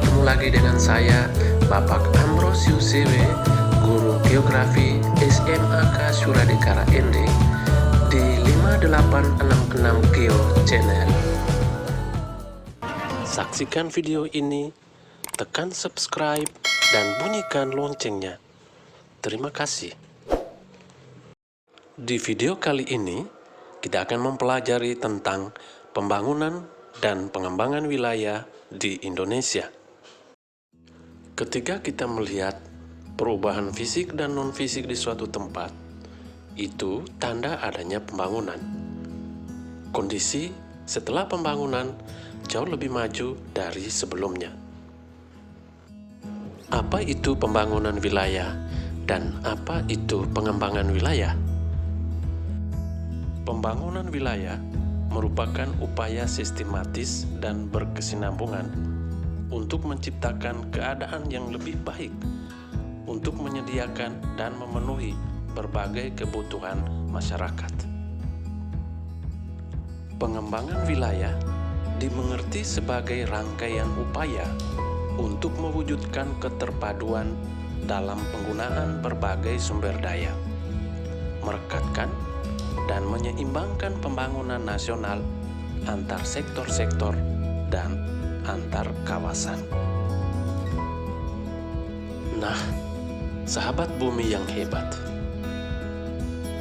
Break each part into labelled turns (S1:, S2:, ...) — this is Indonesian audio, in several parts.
S1: bertemu lagi dengan saya, Bapak Ambrosius CW, Guru Geografi SMAK Suradikara ND di 5866 Geo Channel. Saksikan video ini, tekan subscribe, dan bunyikan loncengnya. Terima kasih. Di video kali ini, kita akan mempelajari tentang pembangunan dan pengembangan wilayah di Indonesia. Ketika kita melihat perubahan fisik dan non-fisik di suatu tempat, itu tanda adanya pembangunan. Kondisi setelah pembangunan jauh lebih maju dari sebelumnya. Apa itu pembangunan wilayah dan apa itu pengembangan wilayah? Pembangunan wilayah merupakan upaya sistematis dan berkesinambungan untuk menciptakan keadaan yang lebih baik untuk menyediakan dan memenuhi berbagai kebutuhan masyarakat. Pengembangan wilayah dimengerti sebagai rangkaian upaya untuk mewujudkan keterpaduan dalam penggunaan berbagai sumber daya, merekatkan dan menyeimbangkan pembangunan nasional antar sektor-sektor dan antar kawasan. Nah, sahabat bumi yang hebat,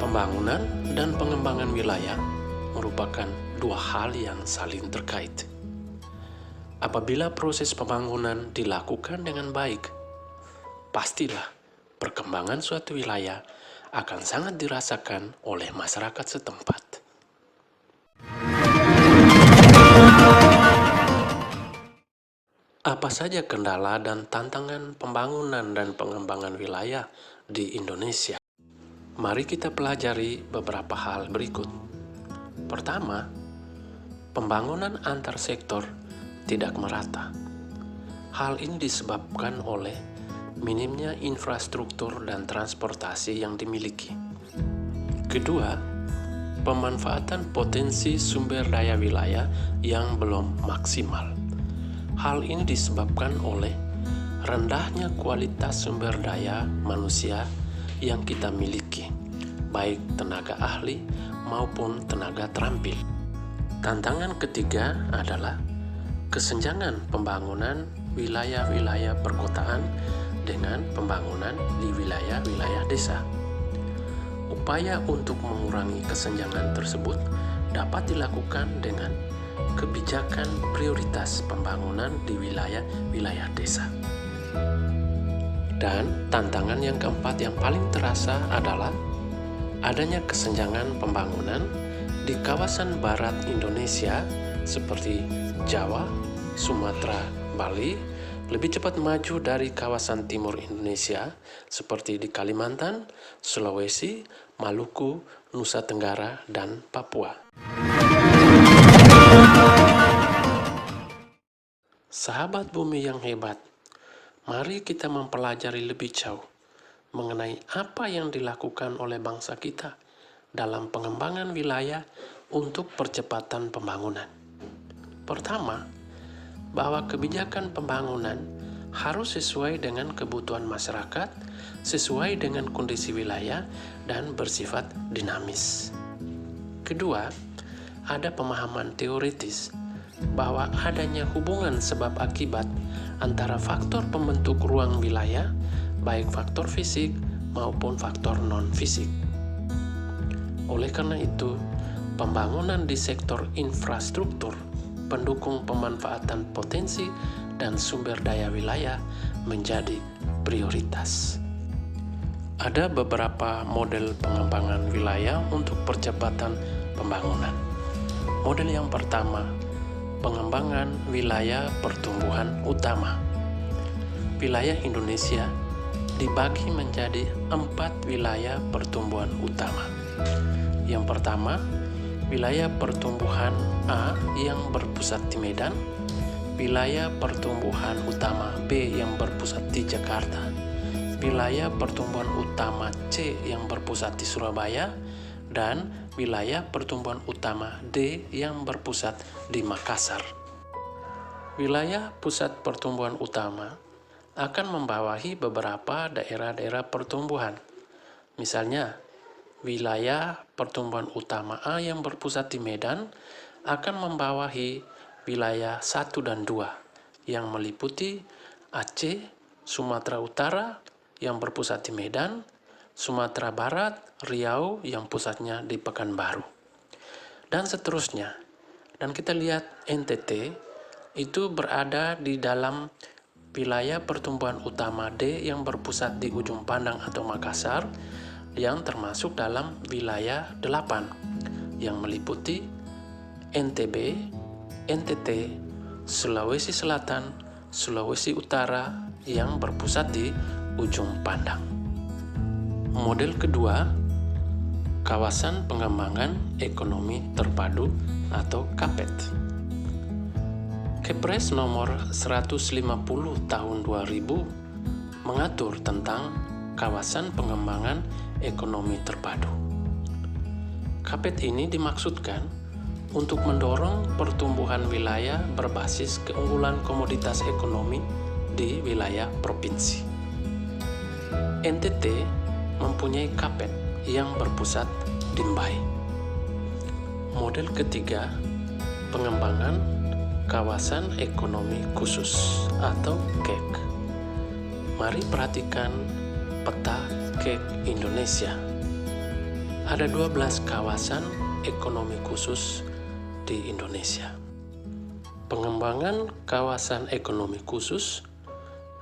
S1: pembangunan dan pengembangan wilayah merupakan dua hal yang saling terkait. Apabila proses pembangunan dilakukan dengan baik, pastilah perkembangan suatu wilayah akan sangat dirasakan oleh masyarakat setempat. Apa saja kendala dan tantangan pembangunan dan pengembangan wilayah di Indonesia? Mari kita pelajari beberapa hal berikut. Pertama, pembangunan antar sektor tidak merata. Hal ini disebabkan oleh minimnya infrastruktur dan transportasi yang dimiliki. Kedua, pemanfaatan potensi sumber daya wilayah yang belum maksimal. Hal ini disebabkan oleh rendahnya kualitas sumber daya manusia yang kita miliki, baik tenaga ahli maupun tenaga terampil. Tantangan ketiga adalah kesenjangan pembangunan wilayah-wilayah perkotaan dengan pembangunan di wilayah-wilayah desa. Upaya untuk mengurangi kesenjangan tersebut dapat dilakukan dengan kebijakan prioritas pembangunan di wilayah-wilayah desa. Dan tantangan yang keempat yang paling terasa adalah adanya kesenjangan pembangunan di kawasan barat Indonesia seperti Jawa, Sumatera, Bali, lebih cepat maju dari kawasan timur Indonesia seperti di Kalimantan, Sulawesi, Maluku, Nusa Tenggara, dan Papua. Sahabat bumi yang hebat, mari kita mempelajari lebih jauh mengenai apa yang dilakukan oleh bangsa kita dalam pengembangan wilayah untuk percepatan pembangunan. Pertama, bahwa kebijakan pembangunan harus sesuai dengan kebutuhan masyarakat, sesuai dengan kondisi wilayah, dan bersifat dinamis. Kedua, ada pemahaman teoritis bahwa adanya hubungan sebab akibat antara faktor pembentuk ruang wilayah, baik faktor fisik maupun faktor non-fisik. Oleh karena itu, pembangunan di sektor infrastruktur pendukung pemanfaatan potensi dan sumber daya wilayah menjadi prioritas. Ada beberapa model pengembangan wilayah untuk percepatan pembangunan. Model yang pertama, pengembangan wilayah pertumbuhan utama. Wilayah Indonesia dibagi menjadi 4 wilayah pertumbuhan utama. Yang pertama, wilayah pertumbuhan A yang berpusat di Medan, wilayah pertumbuhan utama B yang berpusat di Jakarta, wilayah pertumbuhan utama C yang berpusat di Surabaya, dan wilayah pertumbuhan utama D yang berpusat di Makassar. Wilayah pusat pertumbuhan utama akan membawahi beberapa daerah-daerah pertumbuhan. Misalnya, wilayah pertumbuhan utama A yang berpusat di Medan akan membawahi wilayah 1 dan 2 yang meliputi Aceh, Sumatera Utara yang berpusat di Medan, Sumatera Barat, Riau yang pusatnya di Pekanbaru, dan seterusnya. Dan kita lihat NTT itu berada di dalam wilayah pertumbuhan utama D yang berpusat di Ujung Pandang atau Makassar yang termasuk dalam wilayah 8 yang meliputi NTB, NTT, Sulawesi Selatan, Sulawesi Utara yang berpusat di Ujung Pandang. Model kedua, kawasan pengembangan ekonomi terpadu atau KAPET. Kepres nomor 150 tahun 2000 mengatur tentang kawasan pengembangan ekonomi terpadu. KAPET ini dimaksudkan untuk mendorong pertumbuhan wilayah berbasis keunggulan komoditas ekonomi di wilayah provinsi. NTT mempunyai KAPET yang berpusat di Mbai. Model ketiga, pengembangan kawasan ekonomi khusus atau KEK. Mari perhatikan peta KEK Indonesia. Ada 12 kawasan ekonomi khusus di Indonesia. Pengembangan kawasan ekonomi khusus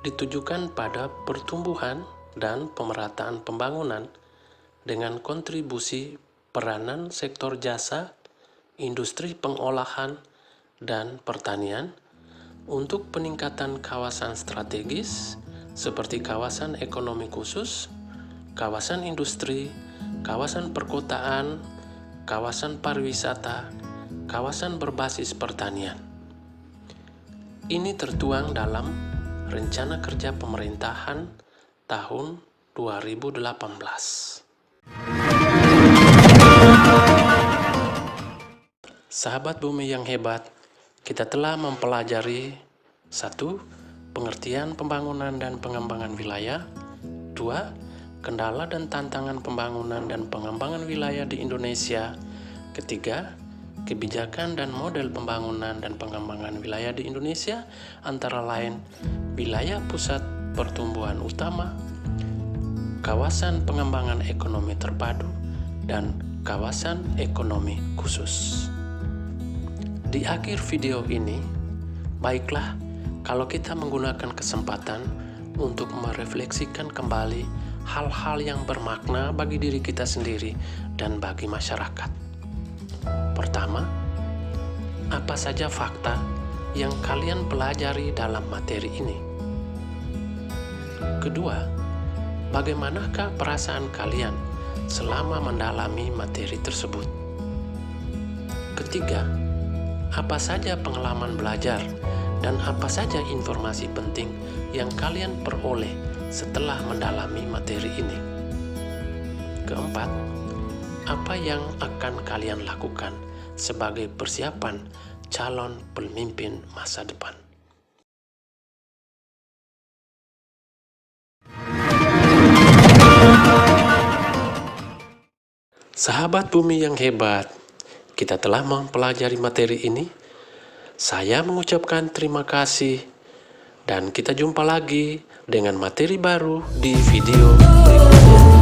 S1: ditujukan pada pertumbuhan dan pemerataan pembangunan dengan kontribusi peranan sektor jasa, industri pengolahan, dan pertanian untuk peningkatan kawasan strategis seperti kawasan ekonomi khusus, kawasan industri, kawasan perkotaan, kawasan pariwisata, kawasan berbasis pertanian. Ini tertuang dalam Rencana Kerja Pemerintahan tahun 2018. Sahabat bumi yang hebat, kita telah mempelajari 1. Pengertian pembangunan dan pengembangan wilayah. 2. Kendala dan tantangan pembangunan dan pengembangan wilayah di Indonesia. 3. Kebijakan dan model pembangunan dan pengembangan wilayah di Indonesia, antara lain wilayah pusat pertumbuhan utama, kawasan pengembangan ekonomi terpadu, dan kawasan ekonomi khusus. Di akhir video ini, baiklah kalau kita menggunakan kesempatan untuk merefleksikan kembali hal-hal yang bermakna bagi diri kita sendiri dan bagi masyarakat. Pertama, apa saja fakta yang kalian pelajari dalam materi ini? Kedua, bagaimanakah perasaan kalian selama mendalami materi tersebut? Ketiga, apa saja pengalaman belajar dan apa saja informasi penting yang kalian peroleh setelah mendalami materi ini? Keempat, apa yang akan kalian lakukan sebagai persiapan calon pemimpin masa depan? Sahabat bumi yang hebat, kita telah mempelajari materi ini. Saya mengucapkan terima kasih dan kita jumpa lagi dengan materi baru di video berikutnya.